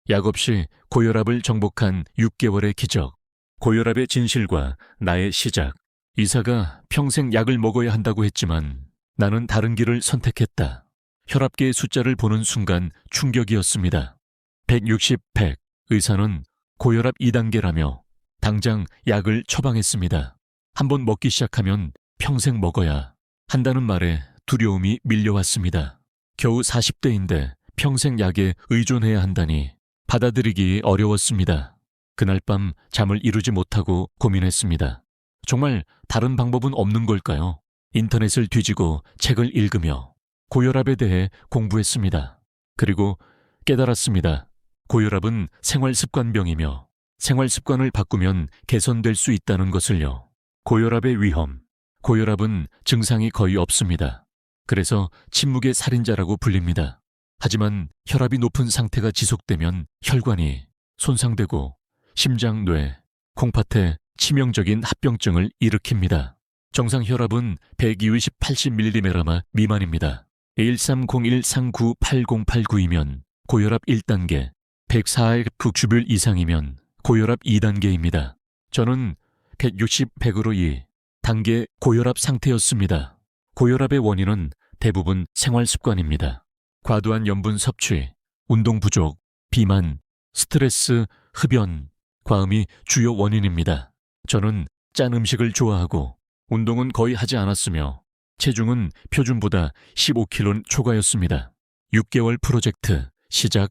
약 없이 고혈압을 정복한 6개월의 기적. 고혈압의 진실과 나의 시작. 의사가 평생 약을 먹어야 한다고 했지만 나는 다른 길을 선택했다. 혈압계의 숫자를 보는 순간 충격이었습니다. 160, 100. 의사는 고혈압 2단계라며 당장 약을 처방했습니다. 한번 먹기 시작하면 평생 먹어야 한다는 말에 두려움이 밀려왔습니다. 겨우 40대인데 평생 약에 의존해야 한다니 받아들이기 어려웠습니다. 그날 밤 잠을 이루지 못하고 고민했습니다. 정말 다른 방법은 없는 걸까요? 인터넷을 뒤지고 책을 읽으며 고혈압에 대해 공부했습니다. 그리고 깨달았습니다. 고혈압은 생활습관병이며 생활습관을 바꾸면 개선될 수 있다는 것을요. 고혈압의 위험. 고혈압은 증상이 거의 없습니다. 그래서 침묵의 살인자라고 불립니다. 하지만 혈압이 높은 상태가 지속되면 혈관이 손상되고 심장, 뇌, 콩팥에 치명적인 합병증을 일으킵니다. 정상 혈압은 120, 80mg 미만입니다. 1301398089이면 고혈압 1단계, 104F 이상이면 고혈압 2단계입니다. 저는 160, 100으로 2단계 고혈압 상태였습니다. 고혈압의 원인은 대부분 생활습관입니다. 과도한 염분 섭취, 운동 부족, 비만, 스트레스, 흡연, 과음이 주요 원인입니다. 저는 짠 음식을 좋아하고 운동은 거의 하지 않았으며 체중은 표준보다 15kg 초과였습니다. 6개월 프로젝트 시작.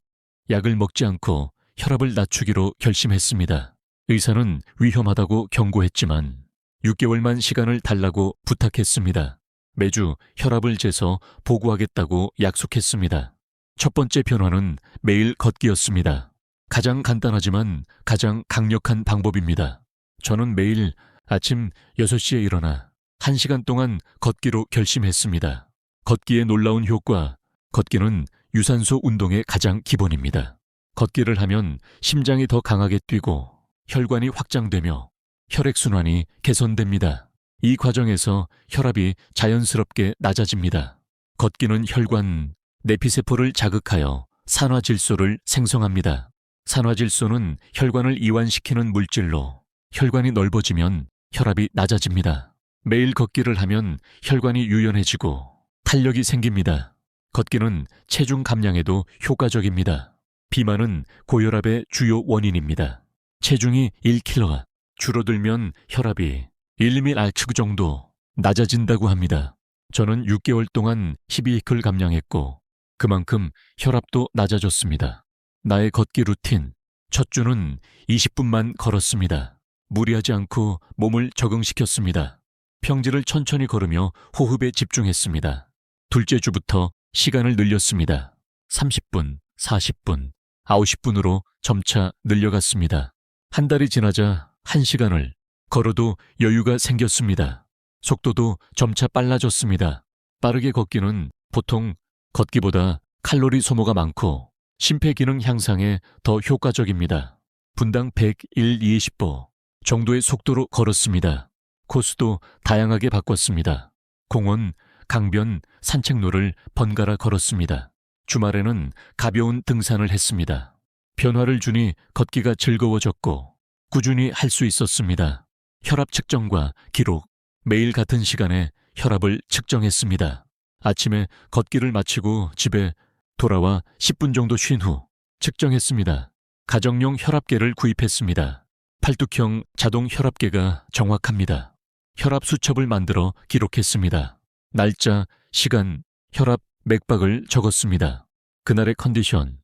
약을 먹지 않고 혈압을 낮추기로 결심했습니다. 의사는 위험하다고 경고했지만 6개월만 시간을 달라고 부탁했습니다. 매주 혈압을 재서 보고하겠다고 약속했습니다. 첫 번째 변화는 매일 걷기였습니다. 가장 간단하지만 가장 강력한 방법입니다. 저는 매일 아침 6시에 일어나 1시간 동안 걷기로 결심했습니다. 걷기의 놀라운 효과. 걷기는 유산소 운동의 가장 기본입니다. 걷기를 하면 심장이 더 강하게 뛰고 혈관이 확장되며 혈액순환이 개선됩니다. 이 과정에서 혈압이 자연스럽게 낮아집니다. 걷기는 혈관, 내피세포를 자극하여 산화질소를 생성합니다. 산화질소는 혈관을 이완시키는 물질로 혈관이 넓어지면 혈압이 낮아집니다. 매일 걷기를 하면 혈관이 유연해지고 탄력이 생깁니다. 걷기는 체중 감량에도 효과적입니다. 비만은 고혈압의 주요 원인입니다. 체중이 1kg 줄어들면 혈압이 1mR 정도 낮아진다고 합니다. 저는 6개월 동안 12kg 감량했고 그만큼 혈압도 낮아졌습니다. 나의 걷기 루틴. 첫 주는 20분만 걸었습니다. 무리하지 않고 몸을 적응시켰습니다. 평지를 천천히 걸으며 호흡에 집중했습니다. 둘째 주부터 시간을 늘렸습니다. 30분, 40분, 90분으로 점차 늘려갔습니다. 한 달이 지나자 1시간을 걸어도 여유가 생겼습니다. 속도도 점차 빨라졌습니다. 빠르게 걷기는 보통 걷기보다 칼로리 소모가 많고 심폐기능 향상에 더 효과적입니다. 분당 101, 20보 정도의 속도로 걸었습니다. 코스도 다양하게 바꿨습니다. 공원, 강변, 산책로를 번갈아 걸었습니다. 주말에는 가벼운 등산을 했습니다. 변화를 주니 걷기가 즐거워졌고 꾸준히 할 수 있었습니다. 혈압 측정과 기록. 매일 같은 시간에 혈압을 측정했습니다. 아침에 걷기를 마치고 집에 돌아와 10분 정도 쉰 후 측정했습니다. 가정용 혈압계를 구입했습니다. 팔뚝형 자동 혈압계가 정확합니다. 혈압 수첩을 만들어 기록했습니다. 날짜, 시간, 혈압, 맥박을 적었습니다. 그날의 컨디션,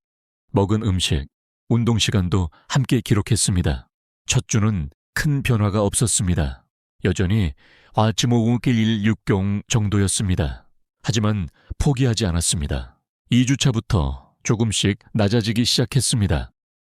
먹은 음식, 운동 시간도 함께 기록했습니다. 첫 주는 큰 변화가 없었습니다. 여전히 아치모우길160 정도였습니다. 하지만 포기하지 않았습니다. 2주차부터 조금씩 낮아지기 시작했습니다.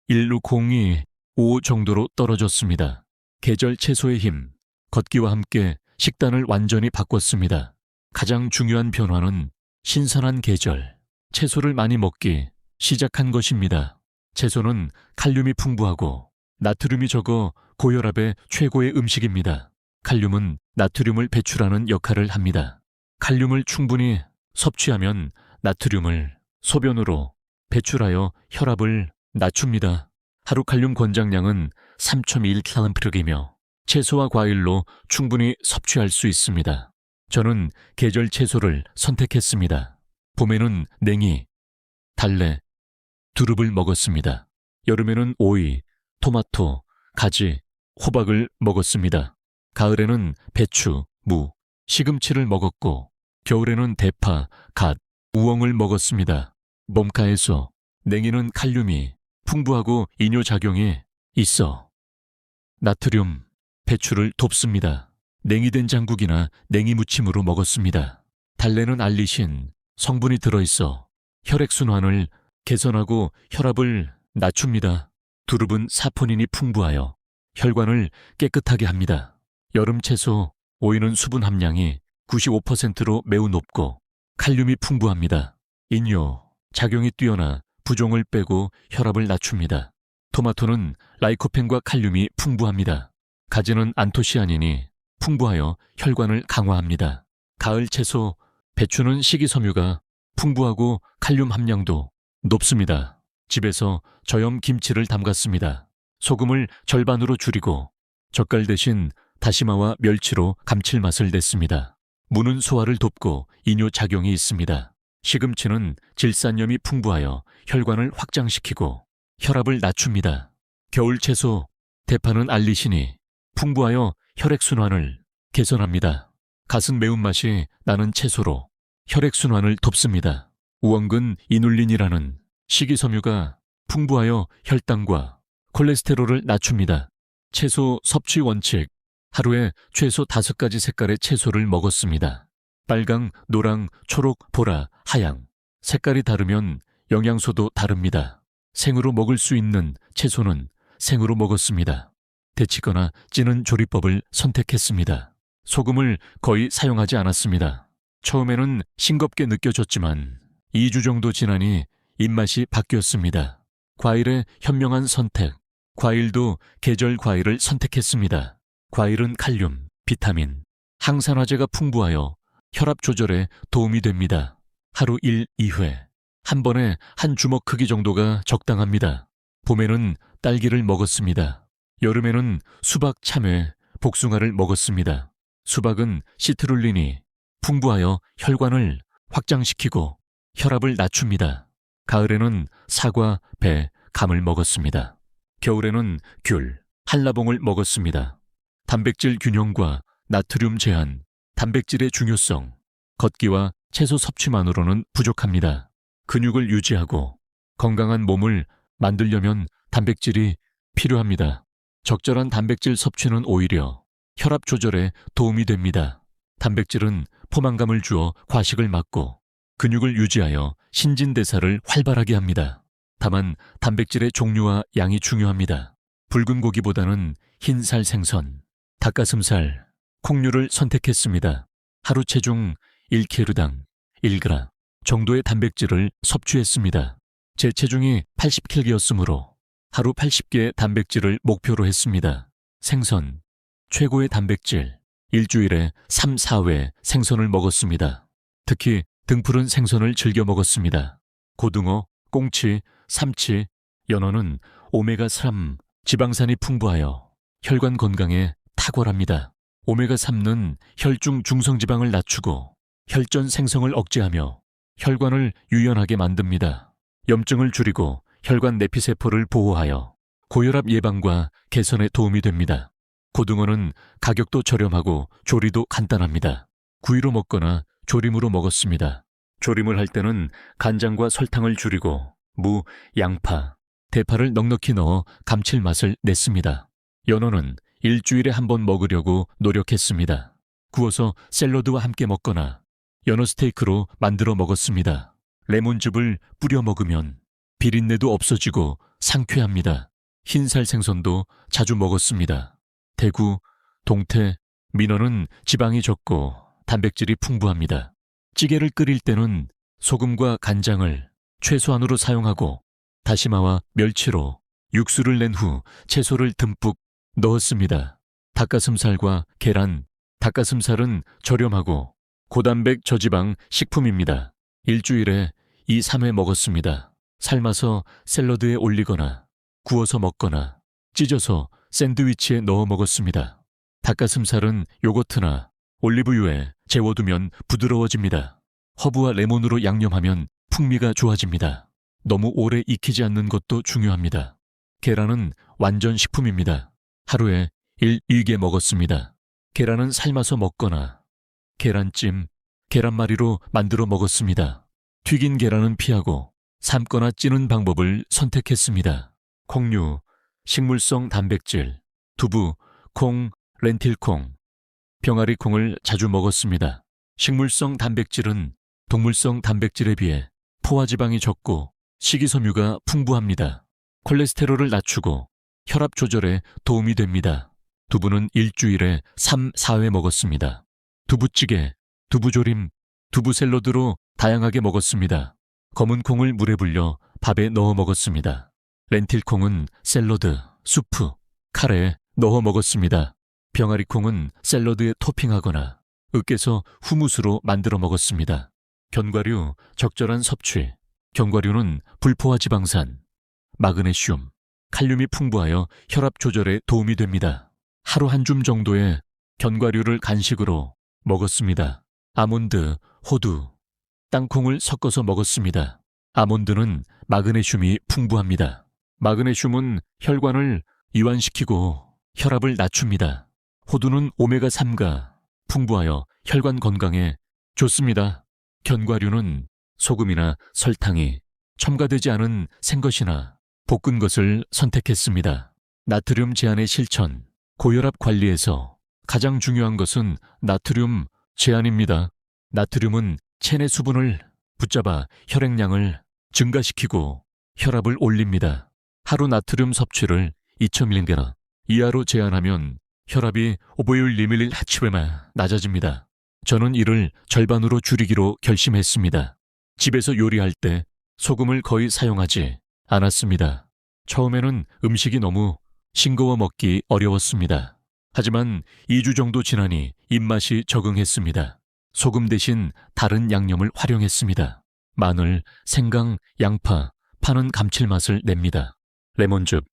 16025 정도로 떨어졌습니다. 계절 채소의 힘. 걷기와 함께 식단을 완전히 바꿨습니다. 가장 중요한 변화는 신선한 계절, 채소를 많이 먹기 시작한 것입니다. 채소는 칼륨이 풍부하고 나트륨이 적어 고혈압의 최고의 음식입니다. 칼륨은 나트륨을 배출하는 역할을 합니다. 칼륨을 충분히 섭취하면 나트륨을 소변으로 배출하여 혈압을 낮춥니다. 하루 칼륨 권장량은 3.1kcal이며 채소와 과일로 충분히 섭취할 수 있습니다. 저는 계절 채소를 선택했습니다. 봄에는 냉이, 달래, 두릅을 먹었습니다. 여름에는 오이, 토마토, 가지, 호박을 먹었습니다. 가을에는 배추, 무, 시금치를 먹었고 겨울에는 대파, 갓, 우엉을 먹었습니다. 몸가에서 냉이는 칼륨이 풍부하고 이뇨작용이 있어 나트륨, 배추를 돕습니다. 냉이 된장국이나 냉이 무침으로 먹었습니다. 달래는 알리신 성분이 들어있어 혈액순환을 개선하고 혈압을 낮춥니다. 두릅은 사포닌이 풍부하여 혈관을 깨끗하게 합니다. 여름 채소, 오이는 수분 함량이 95%로 매우 높고 칼륨이 풍부합니다. 인뇨, 작용이 뛰어나 부종을 빼고 혈압을 낮춥니다. 토마토는 라이코펜과 칼륨이 풍부합니다. 가지는 안토시아닌이 풍부하여 혈관을 강화합니다. 가을 채소, 배추는 식이섬유가 풍부하고 칼륨 함량도 높습니다. 집에서 저염 김치를 담갔습니다. 소금을 절반으로 줄이고 젓갈 대신 다시마와 멸치로 감칠맛을 냈습니다. 무는 소화를 돕고 이뇨작용이 있습니다. 시금치는 질산염이 풍부하여 혈관을 확장시키고 혈압을 낮춥니다. 겨울 채소, 대파는 알리신이 풍부하여 혈액순환을 개선합니다. 갓은 매운맛이 나는 채소로 혈액순환을 돕습니다. 우엉근 이눌린이라는 식이섬유가 풍부하여 혈당과 콜레스테롤을 낮춥니다. 채소 섭취 원칙, 하루에 최소 5가지 색깔의 채소를 먹었습니다. 빨강, 노랑, 초록, 보라, 하양. 색깔이 다르면 영양소도 다릅니다. 생으로 먹을 수 있는 채소는 생으로 먹었습니다. 데치거나 찌는 조리법을 선택했습니다. 소금을 거의 사용하지 않았습니다. 처음에는 싱겁게 느껴졌지만 2주 정도 지나니 입맛이 바뀌었습니다. 과일의 현명한 선택, 과일도 계절 과일을 선택했습니다. 과일은 칼륨, 비타민, 항산화제가 풍부하여 혈압 조절에 도움이 됩니다. 하루 1, 2회, 한 번에 한 주먹 크기 정도가 적당합니다. 봄에는 딸기를 먹었습니다. 여름에는 수박, 참외, 복숭아를 먹었습니다. 수박은 시트룰린이 풍부하여 혈관을 확장시키고 혈압을 낮춥니다. 가을에는 사과, 배, 감을 먹었습니다. 겨울에는 귤, 한라봉을 먹었습니다. 단백질 균형과 나트륨 제한, 단백질의 중요성, 걷기와 채소 섭취만으로는 부족합니다. 근육을 유지하고 건강한 몸을 만들려면 단백질이 필요합니다. 적절한 단백질 섭취는 오히려 혈압 조절에 도움이 됩니다. 단백질은 포만감을 주어 과식을 막고 근육을 유지하여 신진대사를 활발하게 합니다. 다만 단백질의 종류와 양이 중요합니다. 붉은 고기보다는 흰살 생선, 닭가슴살, 콩류를 선택했습니다. 하루 체중 1kg당 1g 정도의 단백질을 섭취했습니다. 제 체중이 80kg였으므로 하루 80개의 단백질을 목표로 했습니다. 생선, 최고의 단백질, 일주일에 3, 4회 생선을 먹었습니다. 특히 등푸른 생선을 즐겨 먹었습니다. 고등어, 꽁치, 삼치, 연어는 오메가3 지방산이 풍부하여 혈관 건강에 탁월합니다. 오메가3는 혈중 중성지방을 낮추고 혈전 생성을 억제하며 혈관을 유연하게 만듭니다. 염증을 줄이고 혈관 내피세포를 보호하여 고혈압 예방과 개선에 도움이 됩니다. 고등어는 가격도 저렴하고 조리도 간단합니다. 구이로 먹거나 조림으로 먹었습니다. 조림을 할 때는 간장과 설탕을 줄이고 무, 양파, 대파를 넉넉히 넣어 감칠맛을 냈습니다. 연어는 일주일에 한 번 먹으려고 노력했습니다. 구워서 샐러드와 함께 먹거나 연어 스테이크로 만들어 먹었습니다. 레몬즙을 뿌려 먹으면 비린내도 없어지고 상쾌합니다. 흰살 생선도 자주 먹었습니다. 대구, 동태, 민어는 지방이 적고 단백질이 풍부합니다. 찌개를 끓일 때는 소금과 간장을 최소한으로 사용하고 다시마와 멸치로 육수를 낸 후 채소를 듬뿍 넣었습니다. 닭가슴살과 계란, 닭가슴살은 저렴하고 고단백 저지방 식품입니다. 일주일에 2, 3회 먹었습니다. 삶아서 샐러드에 올리거나 구워서 먹거나 찢어서 샌드위치에 넣어 먹었습니다. 닭가슴살은 요거트나 올리브유에 재워두면 부드러워집니다. 허브와 레몬으로 양념하면 풍미가 좋아집니다. 너무 오래 익히지 않는 것도 중요합니다. 계란은 완전 식품입니다. 하루에 2개 먹었습니다. 계란은 삶아서 먹거나 계란찜, 계란말이로 만들어 먹었습니다. 튀긴 계란은 피하고 삶거나 찌는 방법을 선택했습니다. 콩류, 식물성 단백질, 두부, 콩, 렌틸콩, 병아리콩을 자주 먹었습니다. 식물성 단백질은 동물성 단백질에 비해 포화지방이 적고 식이섬유가 풍부합니다. 콜레스테롤을 낮추고 혈압 조절에 도움이 됩니다. 두부는 일주일에 3, 4회 먹었습니다. 두부찌개, 두부조림, 두부샐러드로 다양하게 먹었습니다. 검은 콩을 물에 불려 밥에 넣어 먹었습니다. 렌틸콩은 샐러드, 수프, 카레에 넣어 먹었습니다. 병아리콩은 샐러드에 토핑하거나 으깨서 후무스로 만들어 먹었습니다. 견과류, 적절한 섭취. 견과류는 불포화 지방산, 마그네슘, 칼륨이 풍부하여 혈압 조절에 도움이 됩니다. 하루 한 줌 정도의 견과류를 간식으로 먹었습니다. 아몬드, 호두, 땅콩을 섞어서 먹었습니다. 아몬드는 마그네슘이 풍부합니다. 마그네슘은 혈관을 이완시키고 혈압을 낮춥니다. 호두는 오메가3가 풍부하여 혈관 건강에 좋습니다. 견과류는 소금이나 설탕이 첨가되지 않은 생것이나 볶은 것을 선택했습니다. 나트륨 제한의 실천, 고혈압 관리에서 가장 중요한 것은 나트륨 제한입니다. 나트륨은 체내 수분을 붙잡아 혈액량을 증가시키고 혈압을 올립니다. 하루 나트륨 섭취를 2000mg 이하로 제한하면 혈압이 500ml/hb에 낮아집니다. 저는 이를 절반으로 줄이기로 결심했습니다. 집에서 요리할 때 소금을 거의 사용하지 않았습니다. 처음에는 음식이 너무 싱거워 먹기 어려웠습니다. 하지만 2주 정도 지나니 입맛이 적응했습니다. 소금 대신 다른 양념을 활용했습니다. 마늘, 생강, 양파, 파는 감칠맛을 냅니다. 레몬즙,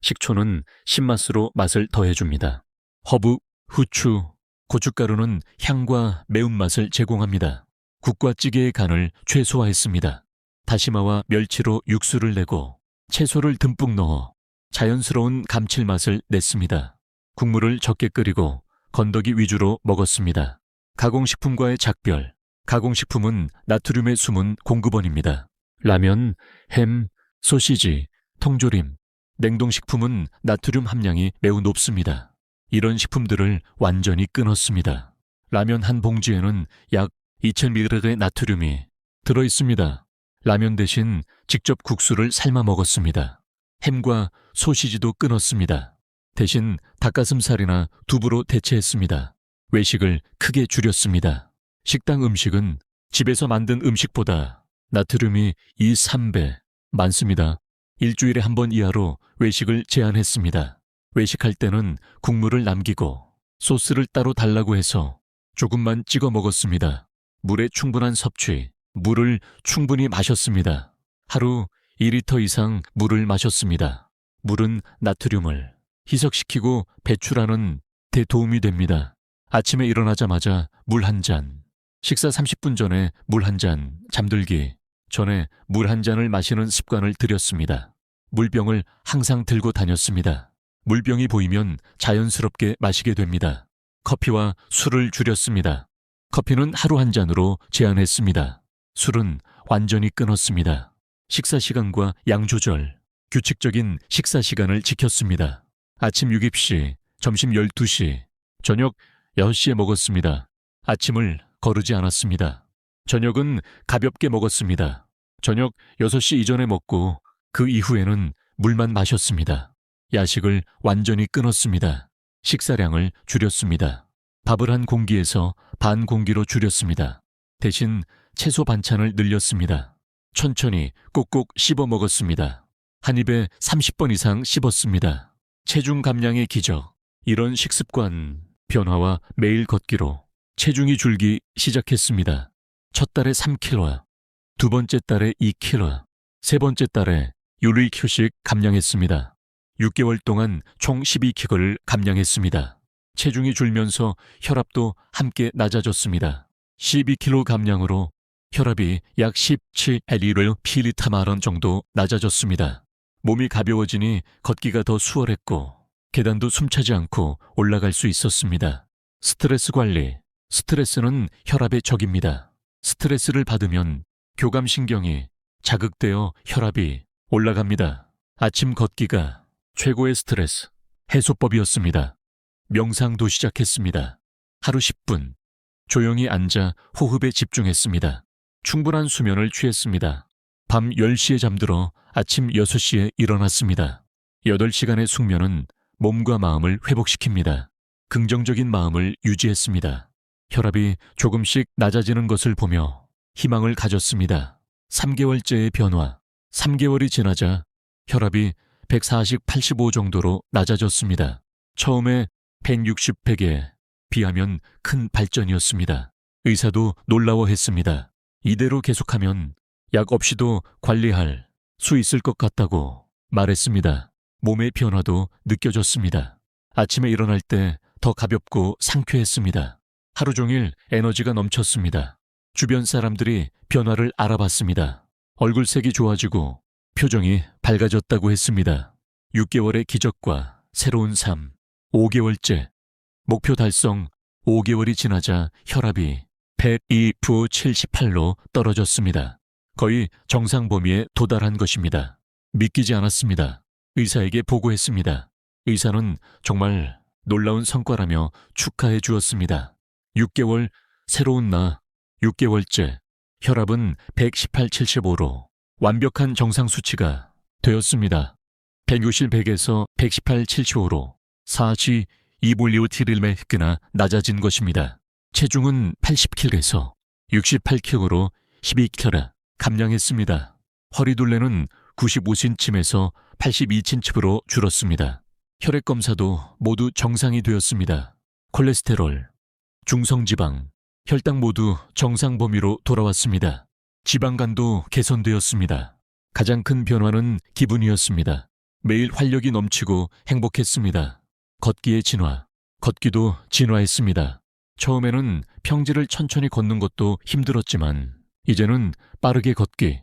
식초는 신맛으로 맛을 더해줍니다. 허브, 후추, 고춧가루는 향과 매운맛을 제공합니다. 국과 찌개의 간을 최소화했습니다. 다시마와 멸치로 육수를 내고 채소를 듬뿍 넣어 자연스러운 감칠맛을 냈습니다. 국물을 적게 끓이고 건더기 위주로 먹었습니다. 가공식품과의 작별. 가공식품은 나트륨의 숨은 공급원입니다. 라면, 햄, 소시지, 통조림, 냉동식품은 나트륨 함량이 매우 높습니다. 이런 식품들을 완전히 끊었습니다. 라면 한 봉지에는 약 2000mg의 나트륨이 들어있습니다. 라면 대신 직접 국수를 삶아 먹었습니다. 햄과 소시지도 끊었습니다. 대신 닭가슴살이나 두부로 대체했습니다. 외식을 크게 줄였습니다. 식당 음식은 집에서 만든 음식보다 나트륨이 2, 3배 많습니다. 일주일에 한 번 이하로 외식을 제한했습니다. 외식할 때는 국물을 남기고 소스를 따로 달라고 해서 조금만 찍어 먹었습니다. 물의 충분한 섭취, 물을 충분히 마셨습니다. 하루 2리터 이상 물을 마셨습니다. 물은 나트륨을 희석시키고 배출하는 데 도움이 됩니다. 아침에 일어나자마자 물 한 잔, 식사 30분 전에 물 한 잔, 잠들기 전에 물 한 잔을 마시는 습관을 들였습니다. 물병을 항상 들고 다녔습니다. 물병이 보이면 자연스럽게 마시게 됩니다. 커피와 술을 줄였습니다. 커피는 하루 한 잔으로 제한했습니다. 술은 완전히 끊었습니다. 식사 시간과 양 조절, 규칙적인 식사 시간을 지켰습니다. 아침 6입시, 점심 12시, 저녁 6시에 먹었습니다. 아침을 거르지 않았습니다. 저녁은 가볍게 먹었습니다. 저녁 6시 이전에 먹고 그 이후에는 물만 마셨습니다. 야식을 완전히 끊었습니다. 식사량을 줄였습니다. 밥을 한 공기에서 반 공기로 줄였습니다. 대신 채소 반찬을 늘렸습니다. 천천히 꼭꼭 씹어 먹었습니다. 한 입에 30번 이상 씹었습니다. 체중 감량의 기적. 이런 식습관 변화와 매일 걷기로 체중이 줄기 시작했습니다. 첫 달에 3kg, 두 번째 달에 2kg, 세 번째 달에 유리큐식 감량했습니다. 6개월 동안 총 12킥을 감량했습니다. 체중이 줄면서 혈압도 함께 낮아졌습니다. 12kg 감량으로 혈압이 약 17ml/필리타마론 정도 낮아졌습니다. 몸이 가벼워지니 걷기가 더 수월했고 계단도 숨차지 않고 올라갈 수 있었습니다. 스트레스 관리. 스트레스는 혈압의 적입니다. 스트레스를 받으면 교감신경이 자극되어 혈압이 올라갑니다. 아침 걷기가 최고의 스트레스 해소법이었습니다. 명상도 시작했습니다. 하루 10분 조용히 앉아 호흡에 집중했습니다. 충분한 수면을 취했습니다. 밤 10시에 잠들어 아침 6시에 일어났습니다. 8시간의 숙면은 몸과 마음을 회복시킵니다. 긍정적인 마음을 유지했습니다. 혈압이 조금씩 낮아지는 것을 보며 희망을 가졌습니다. 3개월째의 변화. 3개월이 지나자 혈압이 140/85 정도로 낮아졌습니다. 처음에 160/100에 비하면 큰 발전이었습니다. 의사도 놀라워했습니다. 이대로 계속하면 약 없이도 관리할 수 있을 것 같다고 말했습니다. 몸의 변화도 느껴졌습니다. 아침에 일어날 때 더 가볍고 상쾌했습니다. 하루 종일 에너지가 넘쳤습니다. 주변 사람들이 변화를 알아봤습니다. 얼굴색이 좋아지고 표정이 밝아졌다고 했습니다. 6개월의 기적과 새로운 삶. 5개월째. 목표 달성. 5개월이 지나자 혈압이 102/78로 떨어졌습니다. 거의 정상 범위에 도달한 것입니다. 믿기지 않았습니다. 의사에게 보고했습니다. 의사는 정말 놀라운 성과라며 축하해 주었습니다. 6개월, 새로운 나. 6개월째. 혈압은 118/75로 완벽한 정상 수치가 되었습니다. 160/100에서 118/75로 42볼리오티릴메크나 낮아진 것입니다. 체중은 80kg에서 68kg로 12kg 감량했습니다. 허리둘레는 95cm에서 82cm로 줄었습니다. 혈액 검사도 모두 정상이 되었습니다. 콜레스테롤, 중성지방, 혈당 모두 정상 범위로 돌아왔습니다. 지방간도 개선되었습니다. 가장 큰 변화는 기분이었습니다. 매일 활력이 넘치고 행복했습니다. 걷기의 진화. 걷기도 진화했습니다. 처음에는 평지를 천천히 걷는 것도 힘들었지만 이제는 빠르게 걷기,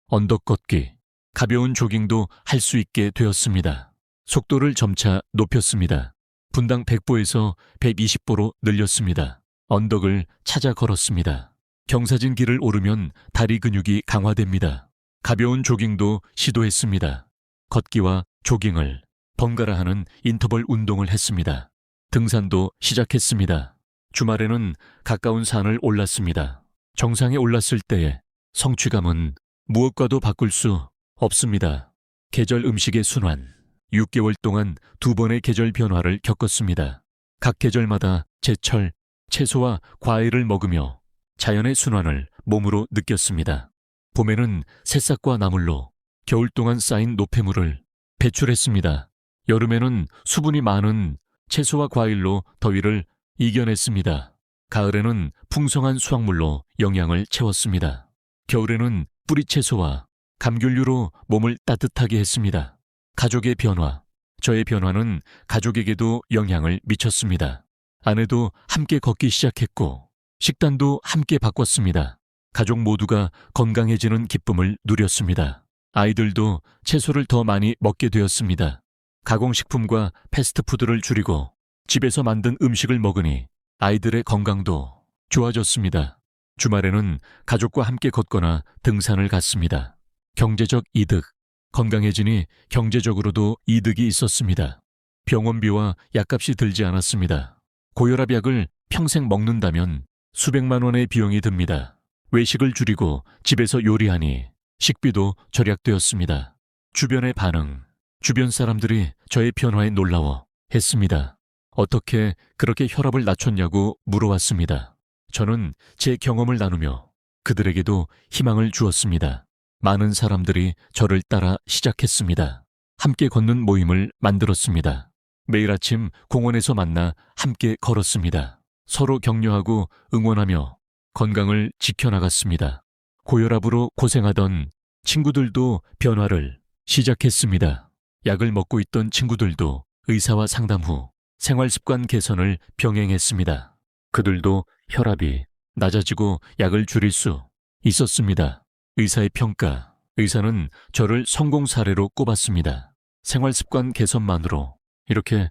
언덕 걷기, 가벼운 조깅도 할 수 있게 되었습니다. 속도를 점차 높였습니다. 분당 100보에서 120보로 늘렸습니다. 언덕을 찾아 걸었습니다. 경사진 길을 오르면 다리 근육이 강화됩니다. 가벼운 조깅도 시도했습니다. 걷기와 조깅을 번갈아 하는 인터벌 운동을 했습니다. 등산도 시작했습니다. 주말에는 가까운 산을 올랐습니다. 정상에 올랐을 때의 성취감은 무엇과도 바꿀 수 없습니다. 계절 음식의 순환. 6개월 동안 2번의 계절 변화를 겪었습니다. 각 계절마다 제철, 채소와 과일을 먹으며 자연의 순환을 몸으로 느꼈습니다. 봄에는 새싹과 나물로 겨울 동안 쌓인 노폐물을 배출했습니다. 여름에는 수분이 많은 채소와 과일로 더위를 이겨냈습니다. 가을에는 풍성한 수확물로 영양을 채웠습니다. 겨울에는 뿌리채소와 감귤류로 몸을 따뜻하게 했습니다. 가족의 변화. 저의 변화는 가족에게도 영향을 미쳤습니다. 아내도 함께 걷기 시작했고 식단도 함께 바꿨습니다. 가족 모두가 건강해지는 기쁨을 누렸습니다. 아이들도 채소를 더 많이 먹게 되었습니다. 가공식품과 패스트푸드를 줄이고 집에서 만든 음식을 먹으니 아이들의 건강도 좋아졌습니다. 주말에는 가족과 함께 걷거나 등산을 갔습니다. 경제적 이득. 건강해지니 경제적으로도 이득이 있었습니다. 병원비와 약값이 들지 않았습니다. 고혈압 약을 평생 먹는다면 수백만 원의 비용이 듭니다. 외식을 줄이고 집에서 요리하니 식비도 절약되었습니다. 주변의 반응. 주변 사람들이 저의 변화에 놀라워 했습니다. 어떻게 그렇게 혈압을 낮췄냐고 물어왔습니다. 저는 제 경험을 나누며 그들에게도 희망을 주었습니다. 많은 사람들이 저를 따라 시작했습니다. 함께 걷는 모임을 만들었습니다. 매일 아침 공원에서 만나 함께 걸었습니다. 서로 격려하고 응원하며 건강을 지켜나갔습니다. 고혈압으로 고생하던 친구들도 변화를 시작했습니다. 약을 먹고 있던 친구들도 의사와 상담 후 생활습관 개선을 병행했습니다. 그들도 혈압이 낮아지고 약을 줄일 수 있었습니다. 의사의 평가. 의사는 저를 성공 사례로 꼽았습니다. 생활습관 개선만으로 이렇게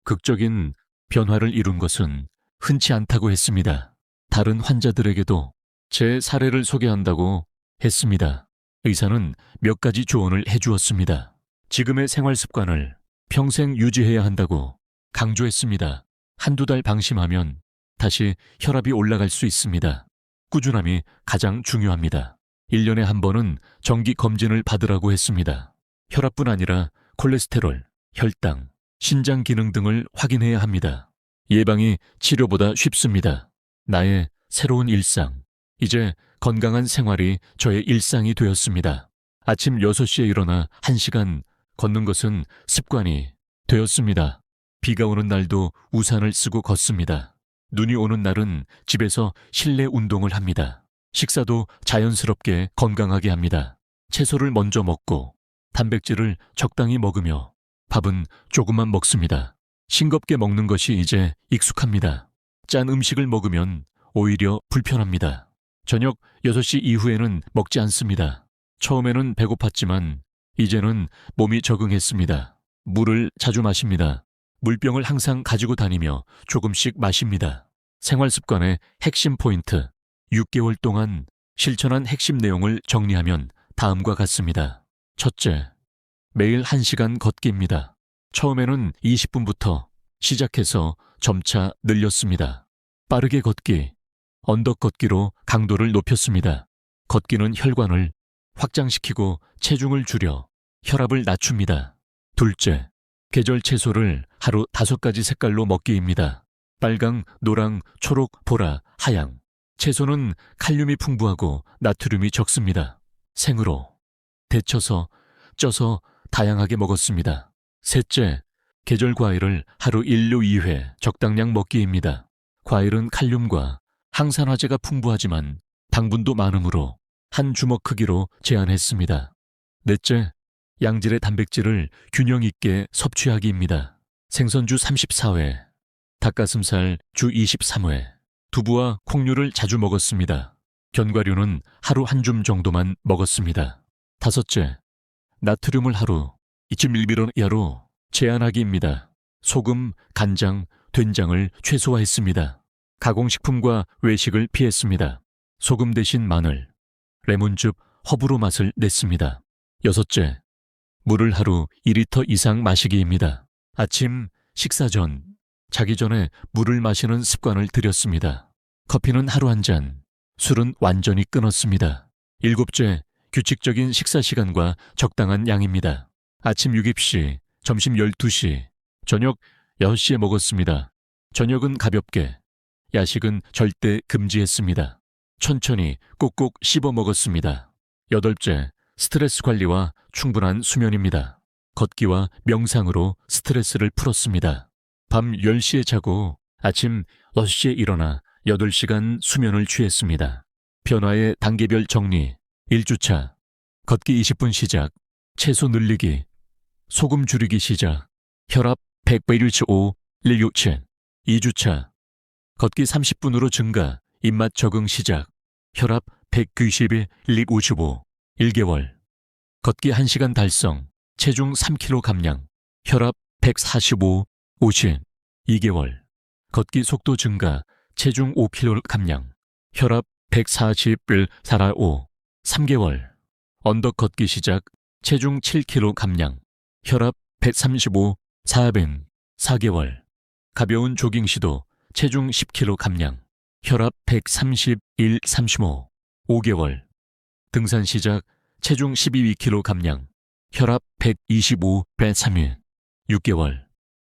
극적인 변화를 이룬 것은 흔치 않다고 했습니다. 다른 환자들에게도 제 사례를 소개한다고 했습니다. 의사는 몇 가지 조언을 해주었습니다. 지금의 생활습관을 평생 유지해야 한다고 강조했습니다. 한두 달 방심하면 다시 혈압이 올라갈 수 있습니다. 꾸준함이 가장 중요합니다. 1년에 한 번은 정기 검진을 받으라고 했습니다. 혈압뿐 아니라 콜레스테롤, 혈당, 신장 기능 등을 확인해야 합니다. 예방이 치료보다 쉽습니다. 나의 새로운 일상. 이제 건강한 생활이 저의 일상이 되었습니다. 아침 6시에 일어나 1시간 걷는 것은 습관이 되었습니다. 비가 오는 날도 우산을 쓰고 걷습니다. 눈이 오는 날은 집에서 실내 운동을 합니다. 식사도 자연스럽게 건강하게 합니다. 채소를 먼저 먹고 단백질을 적당히 먹으며 밥은 조금만 먹습니다. 싱겁게 먹는 것이 이제 익숙합니다. 짠 음식을 먹으면 오히려 불편합니다. 저녁 6시 이후에는 먹지 않습니다. 처음에는 배고팠지만 이제는 몸이 적응했습니다. 물을 자주 마십니다. 물병을 항상 가지고 다니며 조금씩 마십니다. 생활 습관의 핵심 포인트. 6개월 동안 실천한 핵심 내용을 정리하면 다음과 같습니다. 첫째, 매일 1시간 걷기입니다. 처음에는 20분부터 시작해서 점차 늘렸습니다. 빠르게 걷기, 언덕 걷기로 강도를 높였습니다. 걷기는 혈관을 확장시키고 체중을 줄여 혈압을 낮춥니다. 둘째, 계절 채소를 하루 5가지 색깔로 먹기입니다. 빨강, 노랑, 초록, 보라, 하양. 채소는 칼륨이 풍부하고 나트륨이 적습니다. 생으로, 데쳐서, 쪄서 다양하게 먹었습니다. 셋째, 계절 과일을 하루 1로 2회 적당량 먹기입니다. 과일은 칼륨과 항산화제가 풍부하지만 당분도 많으므로 한 주먹 크기로 제한했습니다. 넷째, 양질의 단백질을 균형 있게 섭취하기입니다. 생선주 34회, 닭가슴살 주 23회, 두부와 콩류를 자주 먹었습니다. 견과류는 하루 1줌 정도만 먹었습니다. 다섯째, 나트륨을 하루 2.1mg 이하로 제한하기입니다. 소금, 간장, 된장을 최소화했습니다. 가공식품과 외식을 피했습니다. 소금 대신 마늘, 레몬즙, 허브로 맛을 냈습니다. 여섯째, 물을 하루 2리터 이상 마시기입니다. 아침, 식사 전, 자기 전에 물을 마시는 습관을 들였습니다. 커피는 하루 1잔, 술은 완전히 끊었습니다. 일곱째, 규칙적인 식사 시간과 적당한 양입니다. 아침 6입시, 점심 12시, 저녁 6시에 먹었습니다. 저녁은 가볍게, 야식은 절대 금지했습니다. 천천히 꼭꼭 씹어 먹었습니다. 여덟째, 스트레스 관리와 충분한 수면입니다. 걷기와 명상으로 스트레스를 풀었습니다. 밤 10시에 자고 아침 6시에 일어나 8시간 수면을 취했습니다. 변화의 단계별 정리. 1주차, 걷기 20분 시작, 채소 늘리기, 소금 줄이기 시작, 혈압 100/1.5, 167. 2주차, 걷기 30분으로 증가, 입맛 적응 시작, 혈압 191, 155. 1개월, 걷기 1시간 달성, 체중 3kg 감량, 혈압 145, 50. 2개월, 걷기 속도 증가, 체중 5kg 감량, 혈압 141, 45. 3개월, 언덕 걷기 시작, 체중 7kg 감량, 혈압 135, 400. 4개월, 가벼운 조깅 시도, 체중 10kg 감량, 혈압 131, 35. 5개월, 등산 시작, 체중 12kg 감량, 혈압 125, 131. 6개월,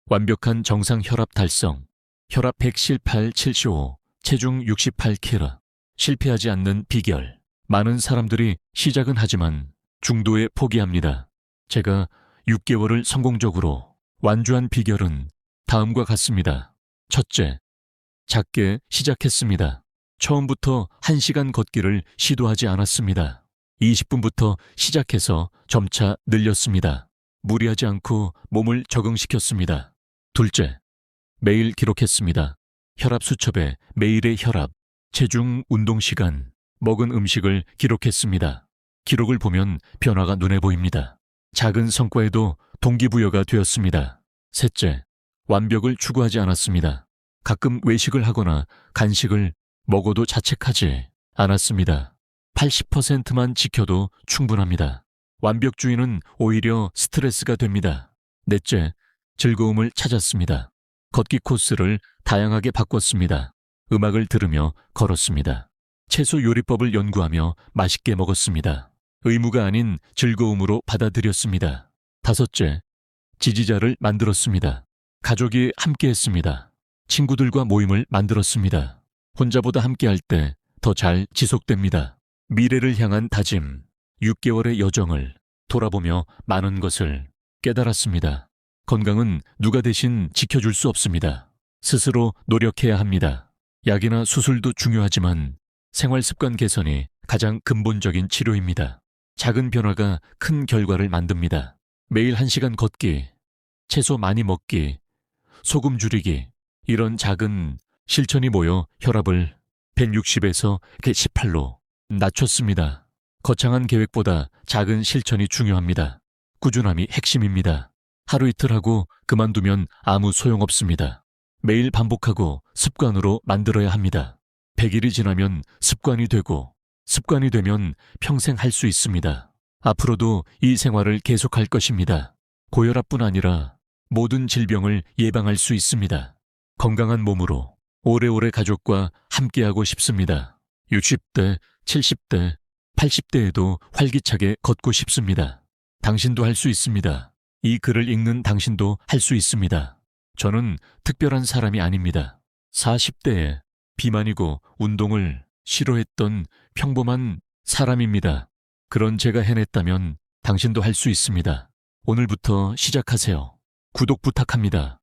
완벽한 정상 혈압 달성, 혈압 118, 75, 체중 68kg. 실패하지 않는 비결. 많은 사람들이 시작은 하지만 중도에 포기합니다. 제가 6개월을 성공적으로 완주한 비결은 다음과 같습니다. 첫째, 작게 시작했습니다. 처음부터 1시간 걷기를 시도하지 않았습니다. 20분부터 시작해서 점차 늘렸습니다. 무리하지 않고 몸을 적응시켰습니다. 둘째, 매일 기록했습니다. 혈압 수첩에 매일의 혈압, 체중, 운동 시간, 먹은 음식을 기록했습니다. 기록을 보면 변화가 눈에 보입니다. 작은 성과에도 동기부여가 되었습니다. 셋째, 완벽을 추구하지 않았습니다. 가끔 외식을 하거나 간식을 먹어도 자책하지 않았습니다. 80%만 지켜도 충분합니다. 완벽주의는 오히려 스트레스가 됩니다. 넷째, 즐거움을 찾았습니다. 걷기 코스를 다양하게 바꿨습니다. 음악을 들으며 걸었습니다. 채소 요리법을 연구하며 맛있게 먹었습니다. 의무가 아닌 즐거움으로 받아들였습니다. 다섯째, 지지자를 만들었습니다. 가족이 함께했습니다. 친구들과 모임을 만들었습니다. 혼자보다 함께할 때 더 잘 지속됩니다. 미래를 향한 다짐, 6개월의 여정을 돌아보며 많은 것을 깨달았습니다. 건강은 누가 대신 지켜줄 수 없습니다. 스스로 노력해야 합니다. 약이나 수술도 중요하지만 생활 습관 개선이 가장 근본적인 치료입니다. 작은 변화가 큰 결과를 만듭니다. 매일 1시간 걷기, 채소 많이 먹기, 소금 줄이기, 이런 작은 실천이 모여 혈압을 160에서 118로 낮췄습니다. 거창한 계획보다 작은 실천이 중요합니다. 꾸준함이 핵심입니다. 하루 이틀 하고 그만두면 아무 소용없습니다. 매일 반복하고 습관으로 만들어야 합니다. 100일이 지나면 습관이 되고 습관이 되면 평생 할 수 있습니다. 앞으로도 이 생활을 계속할 것입니다. 고혈압뿐 아니라 모든 질병을 예방할 수 있습니다. 건강한 몸으로 오래오래 가족과 함께하고 싶습니다. 60대, 70대, 80대에도 활기차게 걷고 싶습니다. 당신도 할 수 있습니다. 이 글을 읽는 당신도 할 수 있습니다. 저는 특별한 사람이 아닙니다. 40대에 비만이고 운동을 싫어했던 평범한 사람입니다. 그런 제가 해냈다면 당신도 할 수 있습니다. 오늘부터 시작하세요. 구독 부탁합니다.